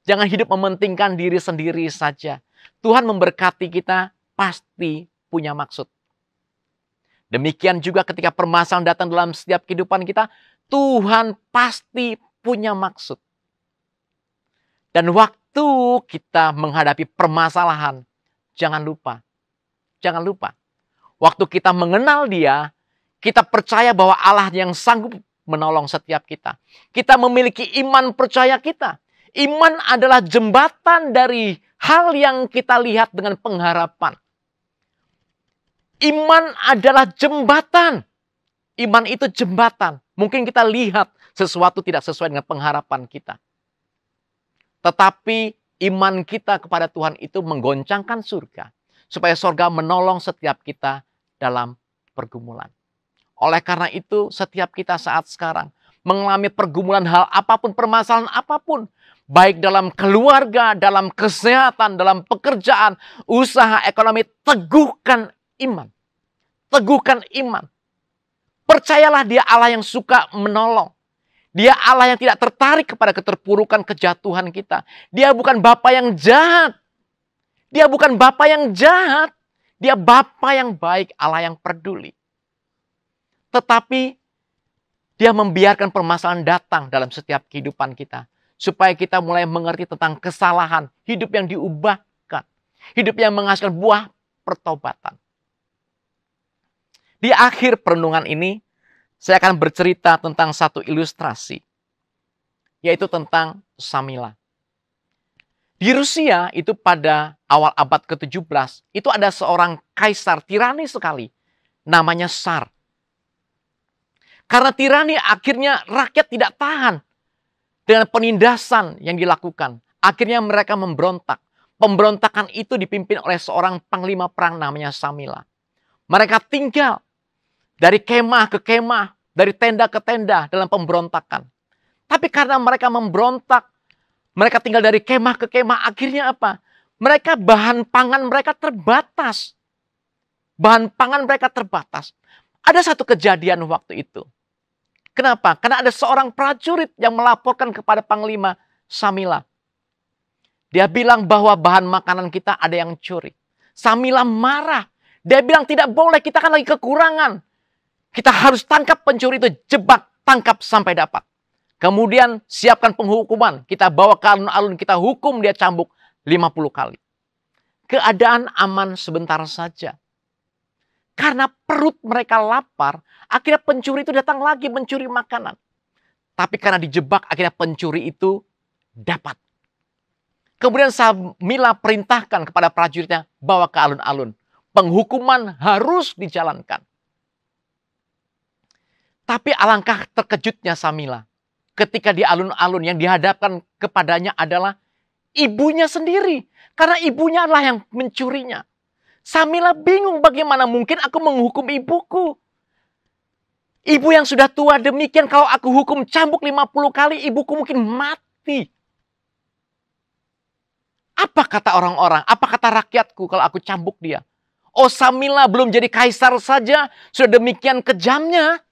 Jangan hidup mementingkan diri sendiri saja. Tuhan memberkati kita pasti punya maksud. Demikian juga ketika permasalahan datang dalam setiap kehidupan kita, Tuhan pasti punya maksud. Dan waktu kita menghadapi permasalahan, jangan lupa. Waktu kita mengenal Dia, kita percaya bahwa Allah yang sanggup menolong setiap kita. Kita memiliki iman percaya kita. Iman adalah jembatan dari hal yang kita lihat dengan pengharapan. Iman adalah jembatan. Iman itu jembatan. Mungkin kita lihat sesuatu tidak sesuai dengan pengharapan kita. Tetapi iman kita kepada Tuhan itu menggoncangkan surga. Supaya surga menolong setiap kita dalam pergumulan. Oleh karena itu, setiap kita saat sekarang mengalami pergumulan hal apapun, permasalahan apapun. Baik dalam keluarga, dalam kesehatan, dalam pekerjaan, usaha, ekonomi. Teguhkan iman. Teguhkan iman. Percayalah Dia Allah yang suka menolong. Dia Allah yang tidak tertarik kepada keterpurukan, kejatuhan kita. Dia bukan Bapa yang jahat. Dia bukan Bapa yang jahat. Dia Bapa yang baik, Allah yang peduli. Tetapi Dia membiarkan permasalahan datang dalam setiap kehidupan kita. Supaya kita mulai mengerti tentang kesalahan. Hidup yang diubahkan. Hidup yang menghasilkan buah pertobatan. Di akhir perenungan ini, saya akan bercerita tentang satu ilustrasi. Yaitu tentang Samila. Di Rusia itu pada awal abad ke-17, itu ada seorang kaisar tirani sekali. Namanya Tsar. Karena tirani akhirnya rakyat tidak tahan dengan penindasan yang dilakukan. Akhirnya mereka memberontak. Pemberontakan itu dipimpin oleh seorang panglima perang namanya Samila. Mereka tinggal dari kemah ke kemah, dari tenda ke tenda dalam pemberontakan. Tapi karena mereka memberontak, mereka tinggal dari kemah ke kemah, akhirnya apa? Mereka bahan pangan mereka terbatas. Bahan pangan mereka terbatas. Ada satu kejadian waktu itu. Kenapa? Karena ada seorang prajurit yang melaporkan kepada panglima Samila. Dia bilang bahwa bahan makanan kita ada yang curi. Samila marah. Dia bilang tidak boleh, kita kan lagi kekurangan. Kita harus tangkap pencuri itu, jebak, tangkap sampai dapat. Kemudian siapkan penghukuman. Kita bawa ke alun-alun, kita hukum dia cambuk 50 kali. Keadaan aman sebentar saja. Karena perut mereka lapar, akhirnya pencuri itu datang lagi mencuri makanan. Tapi karena dijebak, akhirnya pencuri itu dapat. Kemudian Samila perintahkan kepada prajuritnya, bawa ke alun-alun. Penghukuman harus dijalankan. Tapi alangkah terkejutnya Samila. Ketika di alun-alun yang dihadapkan kepadanya adalah ibunya sendiri. Karena ibunya adalah yang mencurinya. Samila bingung, bagaimana mungkin aku menghukum ibuku. Ibu yang sudah tua demikian, kalau aku hukum cambuk 50 kali, ibuku mungkin mati. Apa kata orang-orang? Apa kata rakyatku kalau aku cambuk dia? Oh, Samila belum jadi kaisar saja, sudah demikian kejamnya.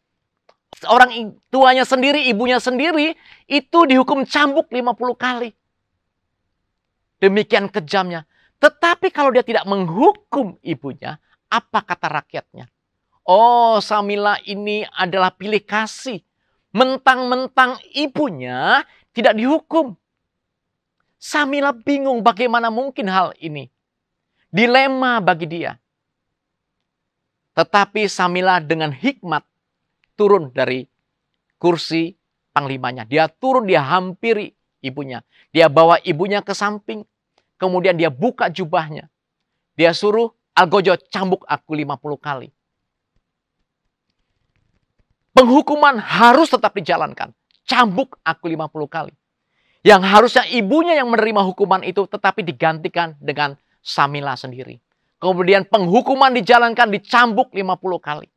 orang tuanya sendiri, ibunya sendiri, itu dihukum cambuk 50 kali. Demikian kejamnya. Tetapi kalau dia tidak menghukum ibunya, apa kata rakyatnya? Oh, Samila ini adalah pilih kasih. Mentang-mentang ibunya tidak dihukum. Samila bingung bagaimana mungkin hal ini. Dilema bagi dia. Tetapi Samila dengan hikmat turun dari kursi panglimanya. Dia turun, dia hampiri ibunya. Dia bawa ibunya ke samping. Kemudian dia buka jubahnya. Dia suruh, Algojo cambuk aku 50 kali. Penghukuman harus tetap dijalankan. Cambuk aku 50 kali. Yang harusnya ibunya yang menerima hukuman itu tetapi digantikan dengan Samila sendiri. Kemudian penghukuman dijalankan, dicambuk 50 kali.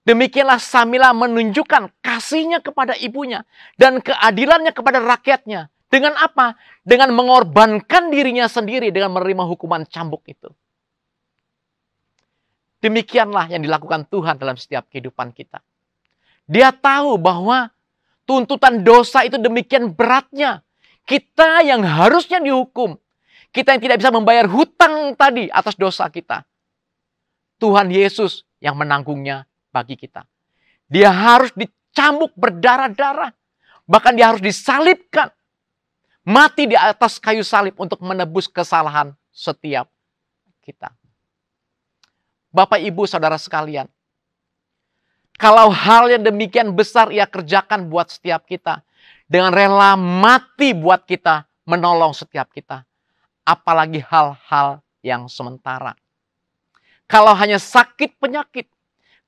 Demikianlah Samila menunjukkan kasihnya kepada ibunya dan keadilannya kepada rakyatnya. Dengan apa? Dengan mengorbankan dirinya sendiri dengan menerima hukuman cambuk itu. Demikianlah yang dilakukan Tuhan dalam setiap kehidupan kita. Dia tahu bahwa tuntutan dosa itu demikian beratnya. Kita yang harusnya dihukum. Kita yang tidak bisa membayar hutang tadi atas dosa kita. Tuhan Yesus yang menanggungnya bagi kita. Dia harus dicambuk berdarah-darah. Bahkan dia harus disalibkan. Mati di atas kayu salib untuk menebus kesalahan setiap kita. Bapak, Ibu, Saudara sekalian. Kalau hal yang demikian besar ia kerjakan buat setiap kita. Dengan rela mati buat kita, menolong setiap kita. Apalagi hal-hal yang sementara. Kalau hanya sakit penyakit.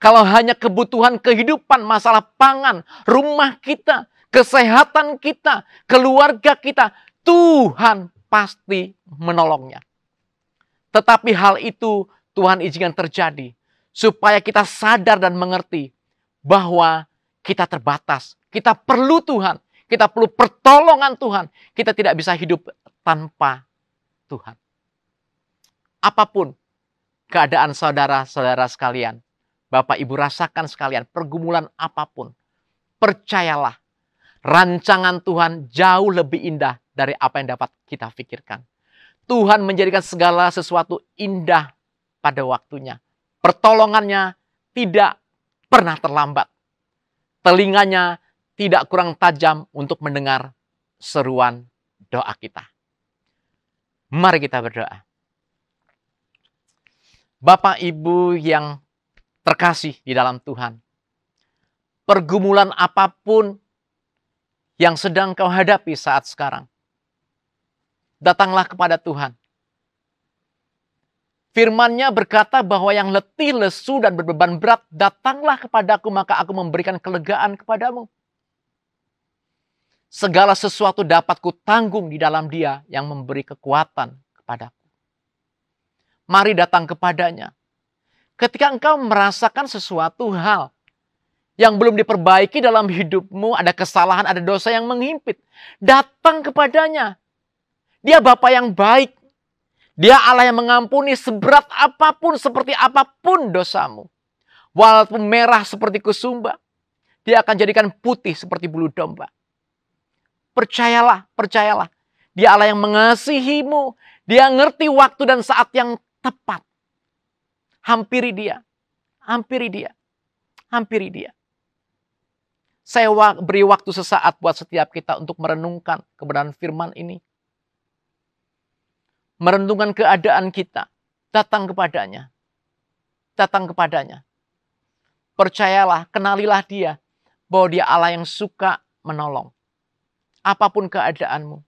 Kalau hanya kebutuhan kehidupan, masalah pangan, rumah kita, kesehatan kita, keluarga kita, Tuhan pasti menolongnya. Tetapi hal itu Tuhan izinkan terjadi supaya kita sadar dan mengerti bahwa kita terbatas. Kita perlu Tuhan. Kita perlu pertolongan Tuhan. Kita tidak bisa hidup tanpa Tuhan. Apapun keadaan saudara-saudara sekalian, Bapak Ibu rasakan sekalian, pergumulan apapun, percayalah, rancangan Tuhan jauh lebih indah dari apa yang dapat kita pikirkan. Tuhan menjadikan segala sesuatu indah pada waktunya. Pertolongannya tidak pernah terlambat. Telinganya tidak kurang tajam untuk mendengar seruan doa kita. Mari kita berdoa. Bapak Ibu yang terkasih di dalam Tuhan, pergumulan apapun yang sedang kau hadapi saat sekarang, datanglah kepada Tuhan. Firman-Nya berkata bahwa yang letih, lesu, dan berbeban berat, datanglah kepadaku, maka aku memberikan kelegaan kepadamu. Segala sesuatu dapat kutanggung di dalam Dia yang memberi kekuatan kepadaku. Mari datang kepadanya. Ketika engkau merasakan sesuatu hal yang belum diperbaiki dalam hidupmu, ada kesalahan, ada dosa yang menghimpit, datang kepadanya. Dia Bapa yang baik. Dia Allah yang mengampuni seberat apapun, seperti apapun dosamu. Walaupun merah seperti kusumba, Dia akan jadikan putih seperti bulu domba. Percayalah, percayalah. Dia Allah yang mengasihimu. Dia ngerti waktu dan saat yang tepat. Hampiri Dia. Hampiri Dia. Hampiri Dia. Saya beri waktu sesaat buat setiap kita untuk merenungkan kebenaran firman ini. Merenungkan keadaan kita. Datang kepadanya. Datang kepadanya. Percayalah, kenalilah Dia. Bahwa Dia Allah yang suka menolong. Apapun keadaanmu.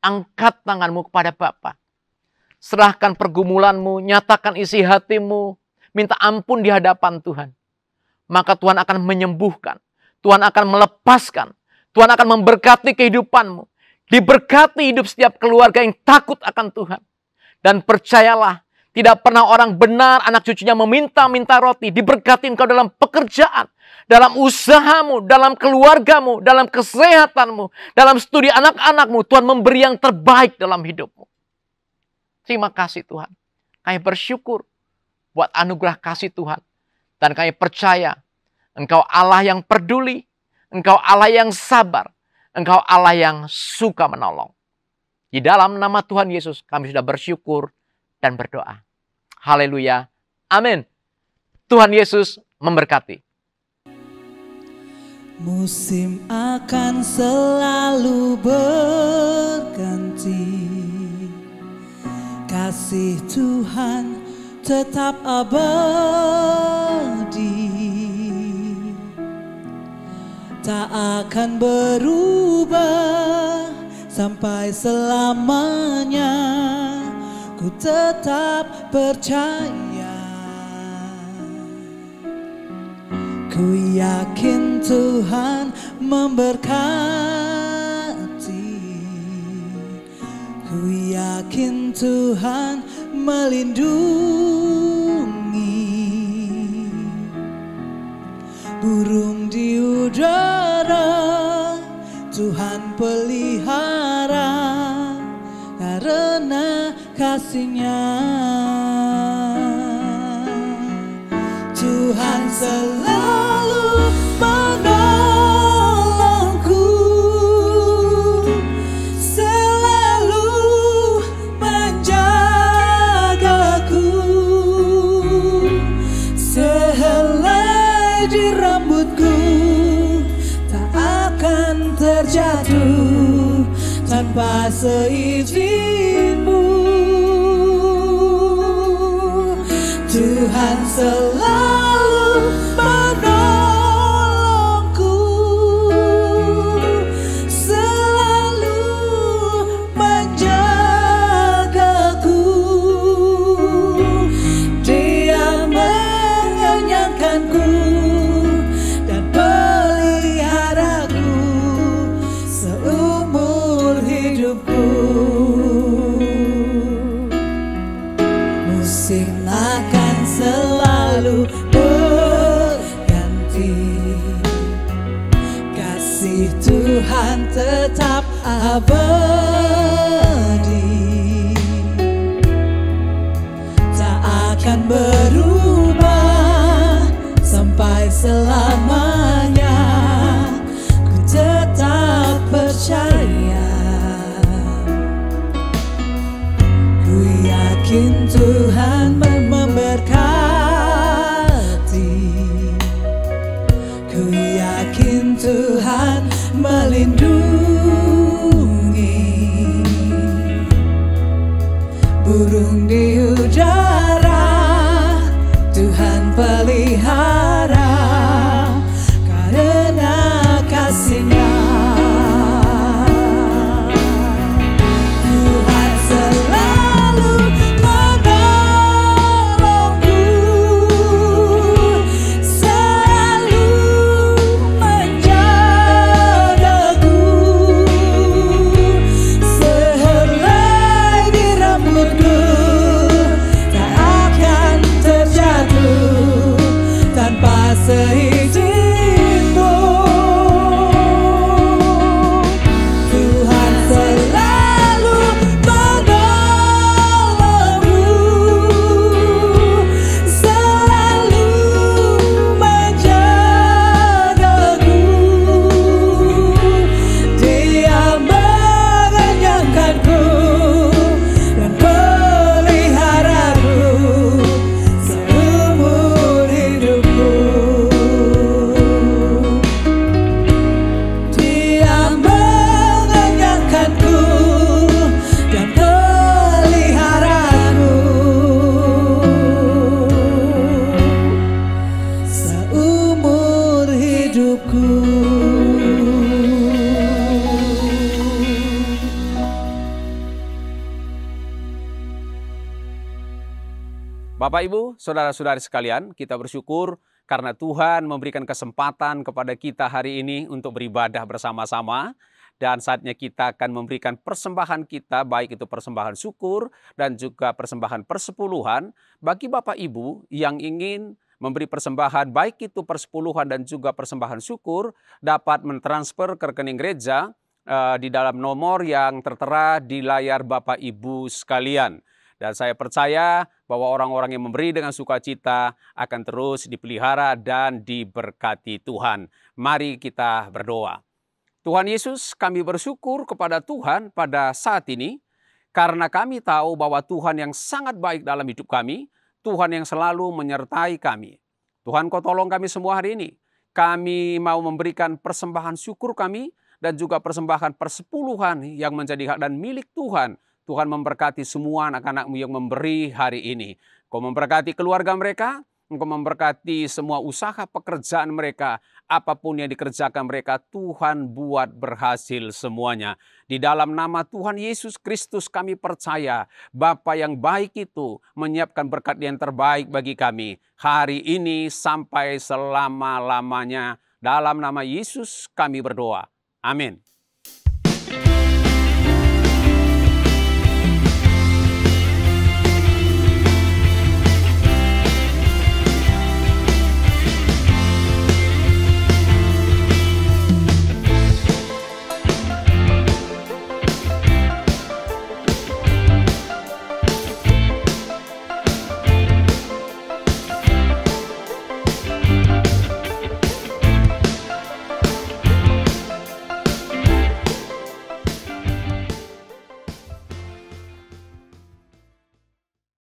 Angkat tanganmu kepada Bapa. Serahkan pergumulanmu. Nyatakan isi hatimu. Minta ampun di hadapan Tuhan. Maka Tuhan akan menyembuhkan. Tuhan akan melepaskan. Tuhan akan memberkati kehidupanmu. Diberkati hidup setiap keluarga yang takut akan Tuhan. Dan percayalah, tidak pernah orang benar anak cucunya meminta-minta roti. Diberkati engkau dalam pekerjaan, dalam usahamu, dalam keluargamu, dalam kesehatanmu, dalam studi anak-anakmu. Tuhan memberi yang terbaik dalam hidupmu. Terima kasih Tuhan. Kami bersyukur buat anugerah kasih Tuhan. Dan kami percaya Engkau Allah yang peduli, Engkau Allah yang sabar, Engkau Allah yang suka menolong. Di dalam nama Tuhan Yesus kami sudah bersyukur dan berdoa. Haleluya. Amin. Tuhan Yesus memberkati. Musim akan selalu berganti, kasih Tuhan tetap abadi, tak akan berubah sampai selamanya. Ku tetap percaya, ku yakin Tuhan memberkati, ku yakin Tuhan melindungi. Burung di udara Tuhan pelihara karena kasih-Nya. Tuhan selalu menolongku, selalu menjagaku. Sehelai di rambutku tak akan terjatuh tanpa seizin-Mu. Tuhan selalu menolongku, selalu menjagaku. Dia mengenyangkanku dan peliharaku seumur hidupku. Musim akan selalu berganti, kasih Tuhan tetap abadi, tak akan berubah sampai selamanya. Ku tetap percaya, ku yakin Tuhan memberkati, ku yakin Tuhan melindungi. Burung di udara Tuhan pelihara karena kasih-Nya. Tuhan selalu menolongku, selalu menjagaku. Sehelai di rambutku tak akan terjatuh tanpa seizin-Mu. Tuhan selalu menolongku, selalu menjagaku. Dia mengenyangkanku dan peliharaku seumur hidupku. Dia mengenyangkanku dan peliharaku seumur hidupku. Bapak, Ibu, saudara-saudari sekalian, kita bersyukur karena Tuhan memberikan kesempatan kepada kita hari ini untuk beribadah bersama-sama. Dan saatnya kita akan memberikan persembahan kita, baik itu persembahan syukur dan juga persembahan persepuluhan. Bagi Bapak Ibu yang ingin memberi persembahan, baik itu persepuluhan dan juga persembahan syukur, dapat mentransfer ke rekening gereja di dalam nomor yang tertera di layar Bapak Ibu sekalian. Dan saya percaya bahwa orang-orang yang memberi dengan sukacita akan terus dipelihara dan diberkati Tuhan. Mari kita berdoa. Tuhan Yesus, kami bersyukur kepada Tuhan pada saat ini, karena kami tahu bahwa Tuhan yang sangat baik dalam hidup kami, Tuhan yang selalu menyertai kami. Tuhan, Kau tolong kami semua hari ini. Kami mau memberikan persembahan syukur kami dan juga persembahan persepuluhan yang menjadi hak dan milik Tuhan. Tuhan memberkati semua anak-anak-Mu yang memberi hari ini. Kau memberkati keluarga mereka, Engkau memberkati semua usaha pekerjaan mereka. Apapun yang dikerjakan mereka, Tuhan buat berhasil semuanya. Di dalam nama Tuhan Yesus Kristus kami percaya, Bapa yang baik itu menyiapkan berkat yang terbaik bagi kami. Hari ini sampai selama-lamanya. Dalam nama Yesus kami berdoa. Amin.